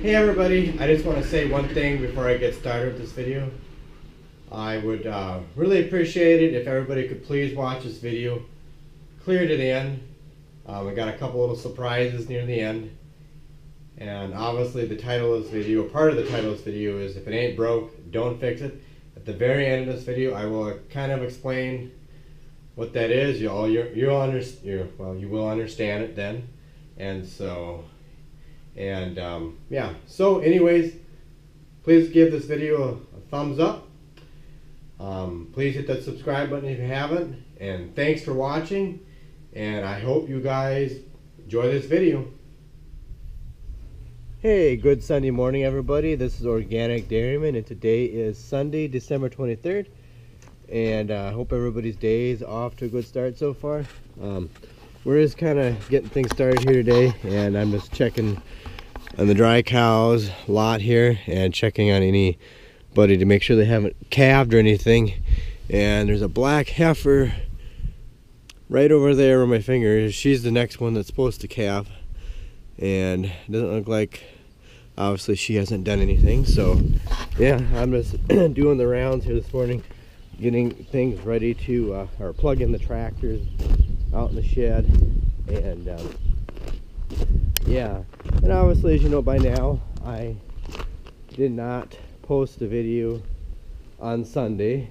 Hey everybody, I just want to say one thing before I get started with this video. I would really appreciate it if everybody could please watch this video clear to the end. We got a couple little surprises near the end. And obviously the title of this video, part of the title of this video is if it ain't broke, don't fix it. At the very end of this video I will kind of explain what that is. You will understand it then. And so yeah, so anyways, please give this video a thumbs up. Please hit that subscribe button if you haven't, and thanks for watching, and I hope you guys enjoy this video. Hey, good Sunday morning everybody. This is Organic Dairyman, and today is Sunday, December 23rd, and I hope everybody's day is off to a good start so far. We're just kind of getting things started here today, and I'm just checking on the dry cows lot here and checking on anybody to make sure they haven't calved or anything. And there's a black heifer right over there where my finger is. She's the next one that's supposed to calve, and it doesn't look like, obviously she hasn't done anything. So yeah, I'm just doing the rounds here this morning, getting things ready to or plug in the tractors out in the shed. And yeah, and obviously, as you know by now, I did not post a video on Sunday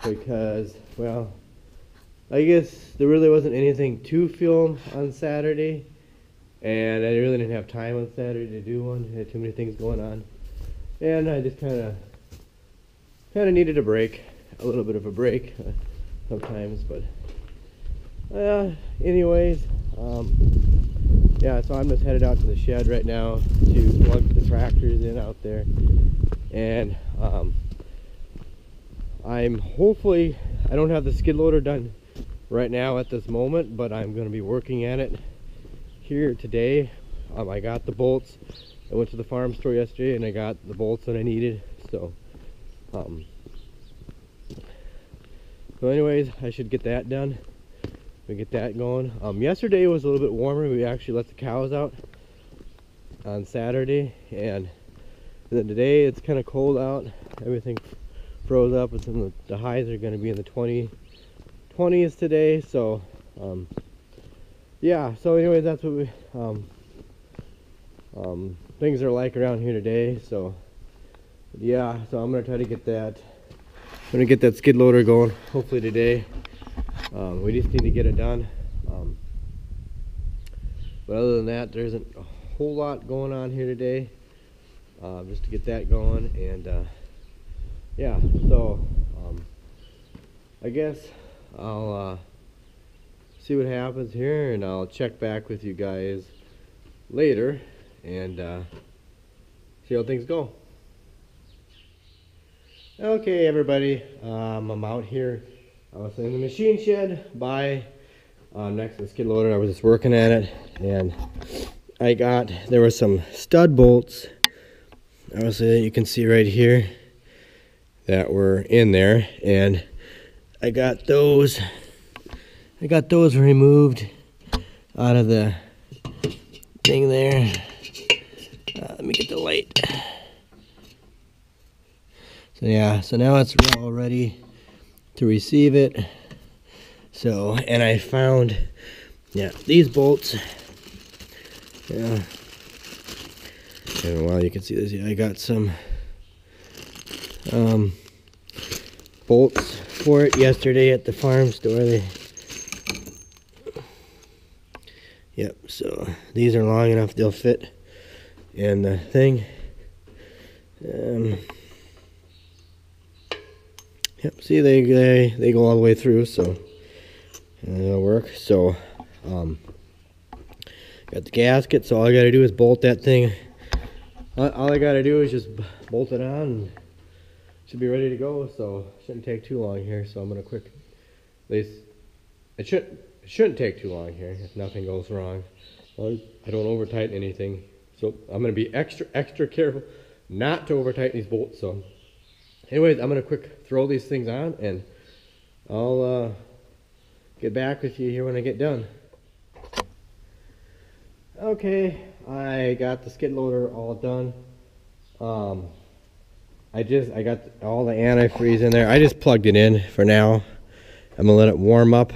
because, well, I guess there really wasn't anything to film on Saturday, and I really didn't have time on Saturday to do one. I had too many things going on, and I just kind of needed a break, a little bit of a break sometimes. But anyways, yeah, so I'm just headed out to the shed right now to plug the tractors in out there, and I don't have the skid loader done right now at this moment, but I'm going to be working at it here today. I got the bolts. I went to the farm store yesterday and I got the bolts that I needed. So anyways, I should get that done. We get that going. Yesterday was a little bit warmer. We actually let the cows out on Saturday, and then today it's kind of cold out. Everything froze up. It's in the highs are going to be in the 20s today. So yeah, so anyways, that's what we things are like around here today. So yeah, so I'm gonna try to get that. I'm gonna get that skid loader going hopefully today. We just need to get it done. But other than that, there isn't a whole lot going on here today. Just to get that going, and yeah, so I guess I'll see what happens here, and I'll check back with you guys later and see how things go. Okay there I'm out here. I was in the machine shed by next to the skid loader. I was just working at it, and there were some stud bolts, obviously, that you can see right here that were in there, and I got those removed out of the thing there. Let me get the light. So yeah, so now it's all ready to receive it. So, and I found, yeah, these bolts. Yeah, and well, you can see this. I got some bolts for it yesterday at the farm store. Yep, so these are long enough, they'll fit in the thing. Yep, see, they go all the way through, so it'll work. So got the gasket, so all I gotta do is bolt that thing. All I gotta do is just bolt it on, and should be ready to go. So it shouldn't take too long here. So I'm gonna at least it shouldn't take too long here if nothing goes wrong. I don't over tighten anything, so I'm gonna be extra careful not to over tighten these bolts. So anyways, I'm gonna quick throw these things on, and I'll get back with you here when I get done. Okay, I got the skid loader all done. I got all the antifreeze in there. I just plugged it in for now. I'm gonna let it warm up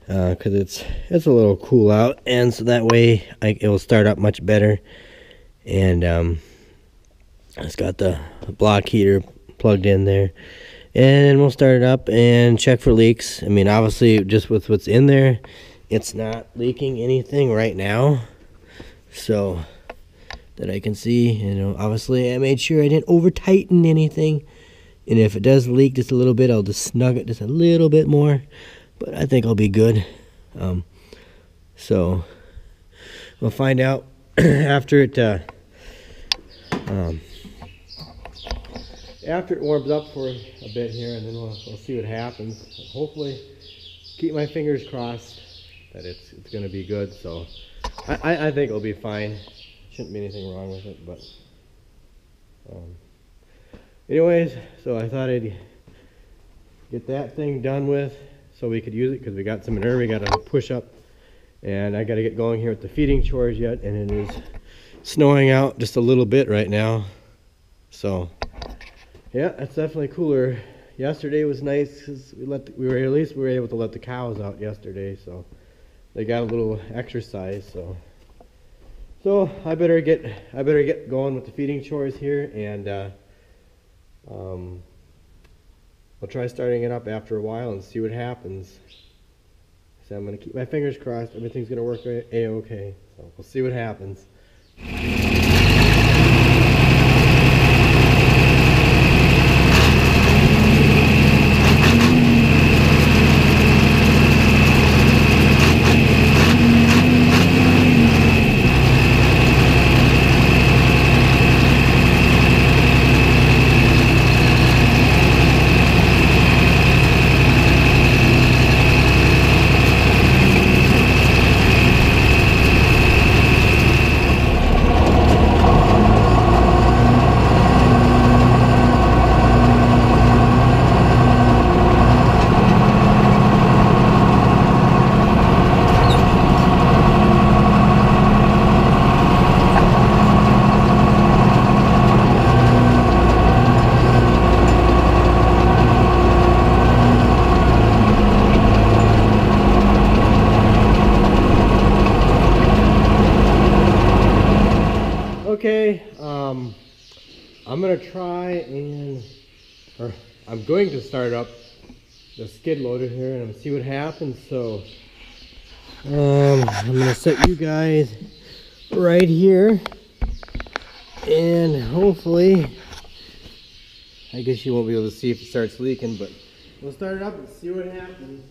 because it's a little cool out, and so that way it will start up much better. And I just got the block heater plugged in there, and we'll start it up and check for leaks. I mean, obviously, just with what's in there, it's not leaking anything right now, so that I can see. You know, obviously I made sure I didn't over tighten anything, and if it does leak just a little bit, I'll just snug it just a little bit more, but I think I'll be good. So we'll find out after it warms up for a bit here, and then we'll see what happens. Hopefully, keep my fingers crossed that it's gonna be good. So I think it'll be fine. Shouldn't be anything wrong with it, but anyways, so I thought I'd get that thing done with so we could use it, because we got some manure we got to push up, and I got to get going here with the feeding chores yet, and it is snowing out just a little bit right now. So yeah, it's definitely cooler. Yesterday was nice because we were able to let the cows out yesterday, so they got a little exercise. So I better get going with the feeding chores here, and I'll try starting it up after a while and see what happens. So I'm gonna keep my fingers crossed. Everything's gonna work a-okay. So we'll see what happens. Okay, I'm going to start up the skid loader here and see what happens. So I'm gonna set you guys right here, and hopefully, I guess you won't be able to see if it starts leaking, but we'll start it up and see what happens.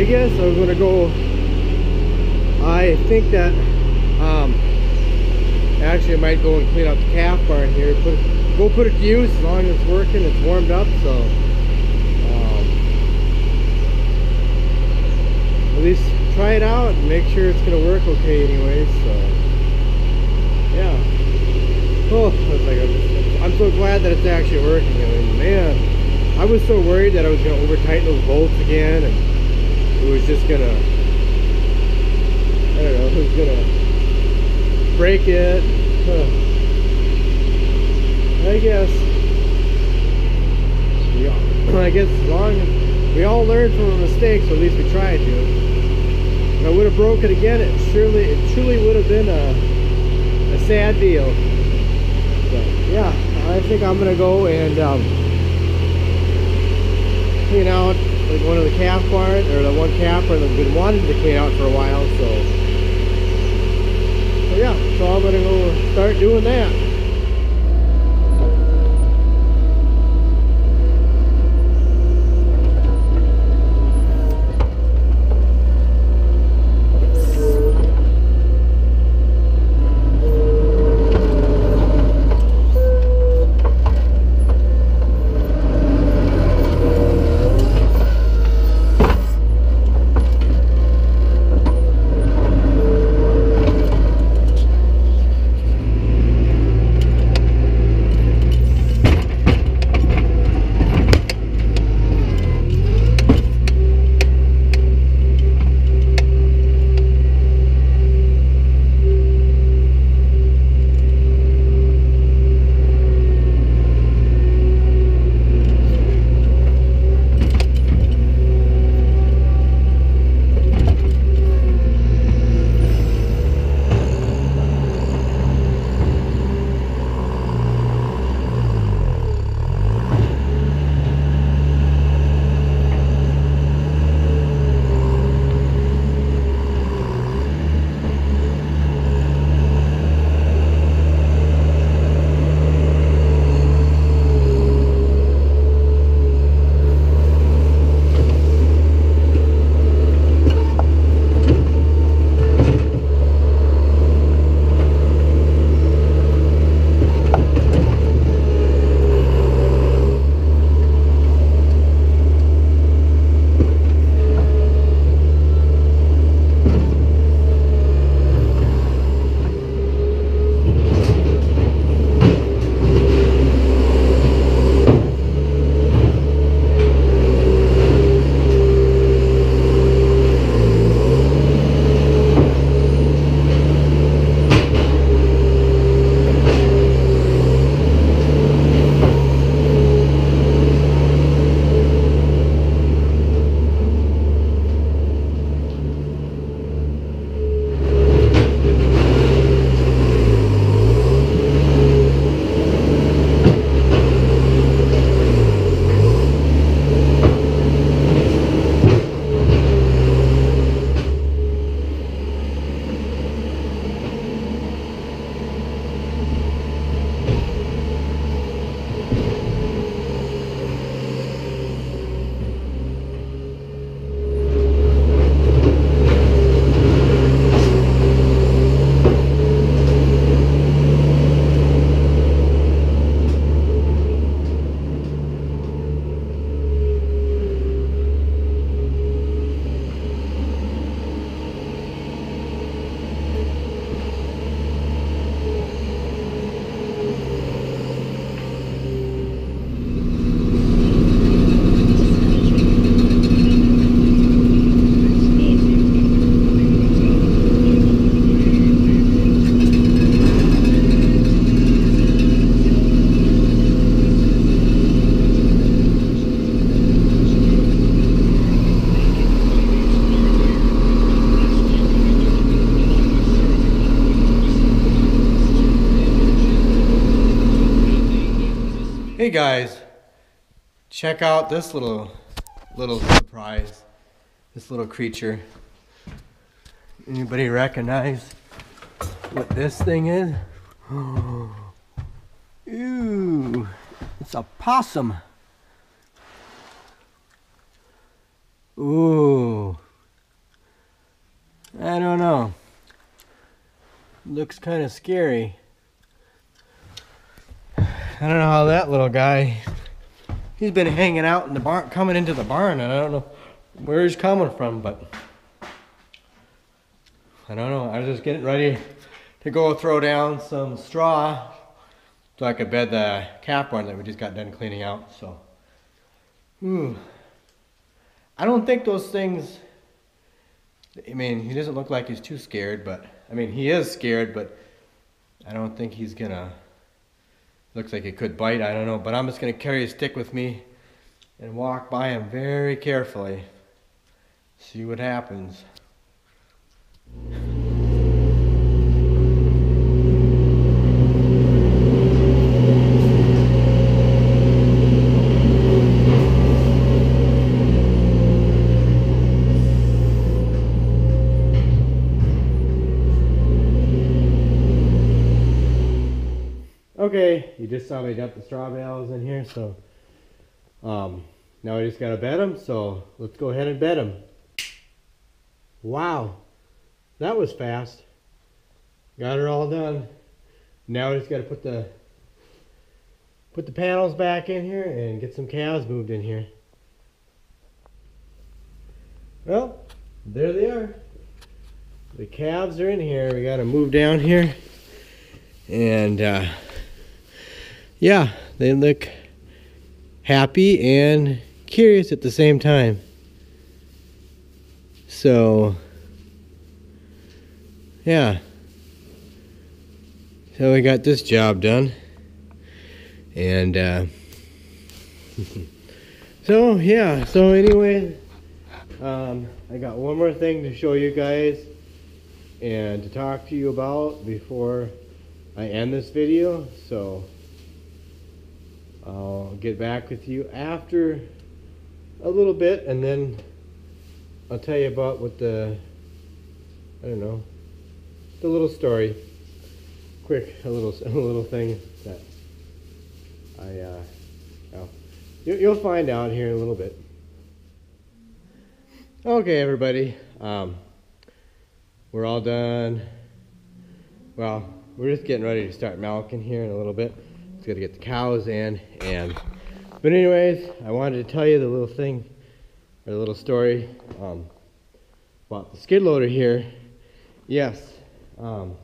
guess I'm gonna go. I think that actually I might go and clean out the calf barn here. Go put it to use as long as it's working. It's warmed up, so at least try it out and make sure it's gonna work okay anyways. So yeah. Oh, it's like I'm so glad that it's actually working. I mean, man, I was so worried that I was gonna over tighten those bolts again and it was just gonna, I don't know, it was gonna break it. I guess as long as we all learn from our mistakes, or at least we try to. If I would have broke it again, it truly would have been a sad deal. But yeah, I think I'm gonna go and clean out like one of the calf barns, or the one calf barn that I've been wanting to clean out for a while. So yeah, so I'm gonna go start doing that. Hey guys, check out this little surprise, this little creature. Anybody recognize what this thing is? Ooh, it's a possum. Ooh, I don't know. Looks kind of scary. I don't know how that little guy, he's been hanging out in the barn, coming into the barn, and I don't know where he's coming from, but I don't know. I was just getting ready to go throw down some straw so I could bed the calf barn that we just got done cleaning out. So, I don't think those things, I mean, he doesn't look like he's too scared, but, I mean, he is scared, but I don't think he's gonna, looks like he could bite, I don't know, but I'm just gonna carry a stick with me and walk by him very carefully, see what happens. Okay, you just saw me dump the straw bales in here, so now I just gotta bed them, so let's go ahead and bed them. Wow, that was fast. Got her all done. Now I just gotta put the panels back in here and get some calves moved in here. Well, there they are. The calves are in here. We gotta move down here, and yeah, they look happy and curious at the same time. So, yeah. So we got this job done. And, so, yeah. So anyway, I got one more thing to show you guys and to talk to you about before I end this video. So I'll get back with you after a little bit, and then I'll tell you about what the, I don't know, the little story, quick, a little thing that well, you'll find out here in a little bit. Okay, everybody, we're all done. Well, we're just getting ready to start milking here in a little bit. Got to get the cows in, but anyways, I wanted to tell you the little thing, or the little story about the skid loader here. Yes, well,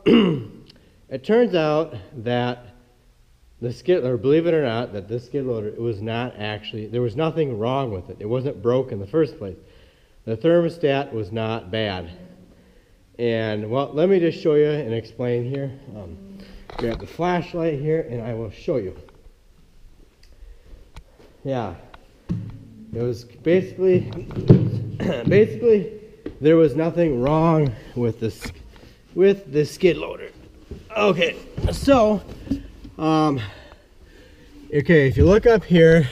it turns out that the skid, or believe it or not, that this skid loader, it was not actually, there was nothing wrong with it. It wasn't broke in the first place. The thermostat was not bad. And well, let me just show you and explain here. Grab the flashlight here and I will show you. Yeah, it was basically there was nothing wrong with this skid loader. Okay, so okay, if you look up here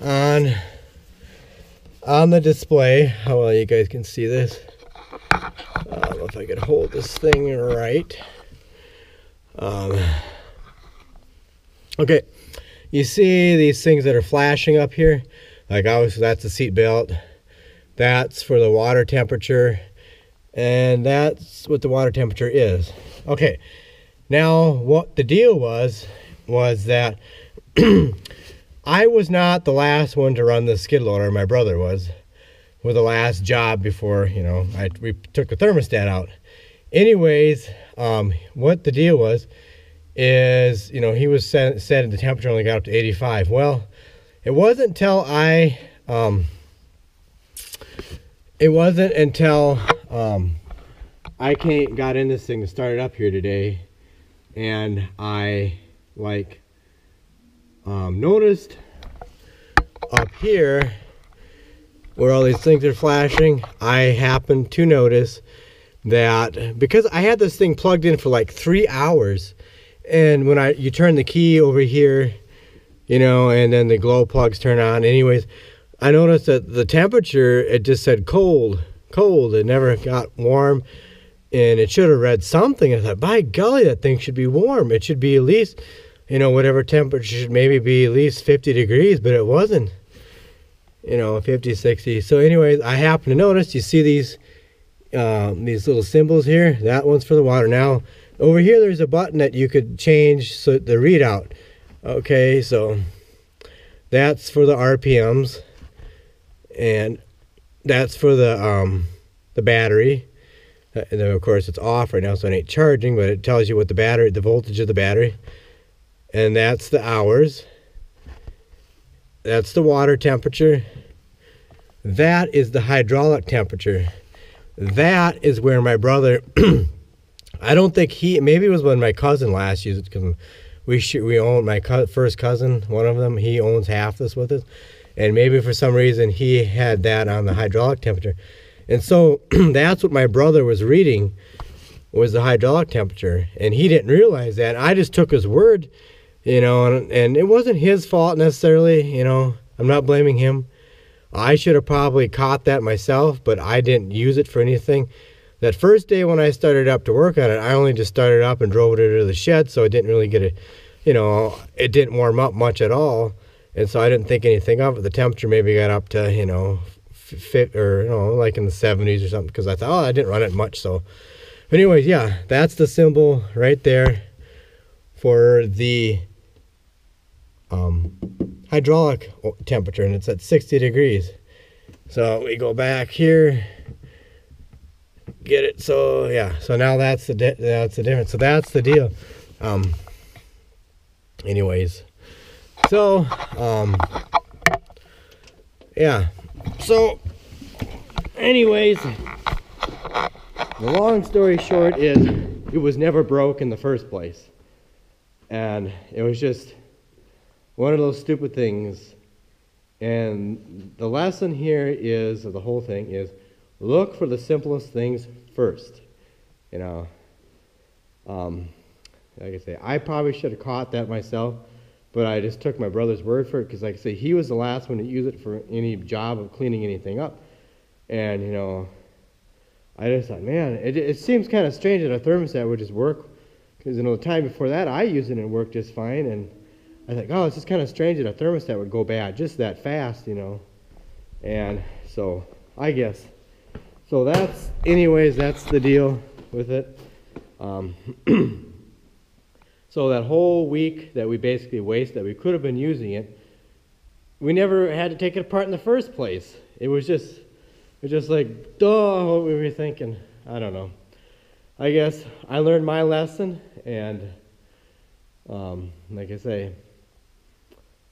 on the display, how well you guys can see this. I don't know if I could hold this thing right. Okay, you see these things that are flashing up here? Like obviously that's the seat belt. That's for the water temperature. And that's what the water temperature is. Okay, now what the deal was that I was not the last one to run the skid loader. My brother was, with the last job before, you know, we took the thermostat out. Anyways, what the deal was is, you know, he was said the temperature only got up to 85. Well, it wasn't until I got in this thing and started up here today, and I like noticed up here where all these things are flashing, I happened to notice that because I had this thing plugged in for like 3 hours, and when you turn the key over here, you know, and then the glow plugs turn on. Anyways, I noticed that the temperature, it just said cold. It never got warm, and it should have read something. I thought, by golly, that thing should be warm. It should be at least, you know, whatever temperature should maybe be at least 50 degrees, but it wasn't. you know, 50, 60. So anyways, I happen to notice, you see these little symbols here? That one's for the water. Now, over here, there's a button that you could change so the readout. Okay, so that's for the RPMs, and that's for the battery. And then of course it's off right now, so it ain't charging, but it tells you what the voltage of the battery. And that's the hours. That's the water temperature. That is the hydraulic temperature. That is where my brother, I don't think maybe it was when my cousin last used it, because we own my first cousin, one of them, he owns half this with us. And maybe for some reason he had that on the hydraulic temperature. And so that's what my brother was reading, was the hydraulic temperature. And he didn't realize that. I just took his word, you know, and it wasn't his fault necessarily, you know. I'm not blaming him. I should have probably caught that myself, but I didn't use it for anything. That first day when I started up to work on it, I only just started up and drove it into the shed, so I didn't really get it, you know, it didn't warm up much at all. And so I didn't think anything of it. The temperature maybe got up to, you know, or you know, like in the 70s or something, because I thought, oh, I didn't run it much. So but anyways, yeah, that's the symbol right there for the hydraulic temperature, and it's at 60 degrees. So we go back here, get it. So yeah, so now that's the difference. So that's the deal. Anyways, so yeah, so anyways, the long story short is it was never broke in the first place, and it was just one of those stupid things. And the lesson here is, of the whole thing, is look for the simplest things first. You know, like I say, I probably should have caught that myself, but I just took my brother's word for it, because like I say, he was the last one to use it for any job of cleaning anything up. And you know, I just thought, man, it seems kind of strange that a thermostat would just work, because you know, the time before that I used it and it worked just fine. And I think, oh, it's just kind of strange that a thermostat would go bad just that fast, you know. And so I guess, so that's, anyways, that's the deal with it. So that whole week that we basically wasted, that we could have been using it, we never had to take it apart in the first place. It was just like, duh, what we were thinking. I don't know. I guess I learned my lesson, and like I say,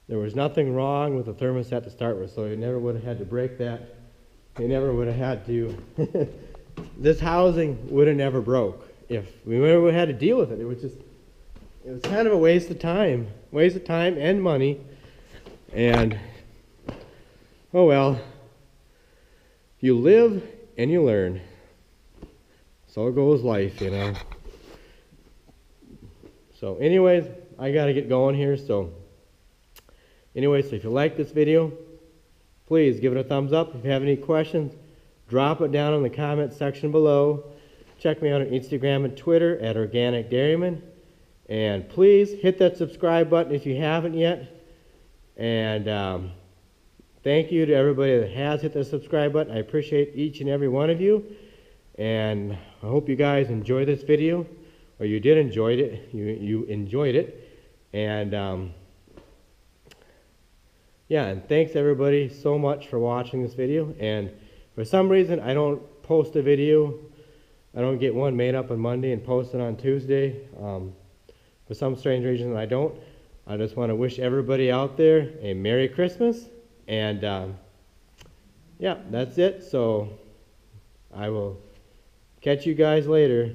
there was nothing wrong with the thermostat to start with, so you never would have had to break that. You never would have had to, this housing would have never broke if we never would have had to deal with it. It was kind of a waste of time and money. And, oh well, you live and you learn. So goes life, you know. So anyways, I gotta get going here. So anyways, so if you like this video, please give it a thumbs up. If you have any questions, drop it down in the comment section below. Check me out on Instagram and Twitter at Organic Dairyman. And please hit that subscribe button if you haven't yet. And thank you to everybody that has hit the subscribe button. I appreciate each and every one of you. And I hope you guys enjoyed this video, or you did enjoy it. You enjoyed it. And yeah, and thanks everybody so much for watching this video. And for some reason I don't post a video. I don't get one made up on Monday and post it on Tuesday. For some strange reason I don't. I just want to wish everybody out there a Merry Christmas. And yeah, that's it. So I will catch you guys later.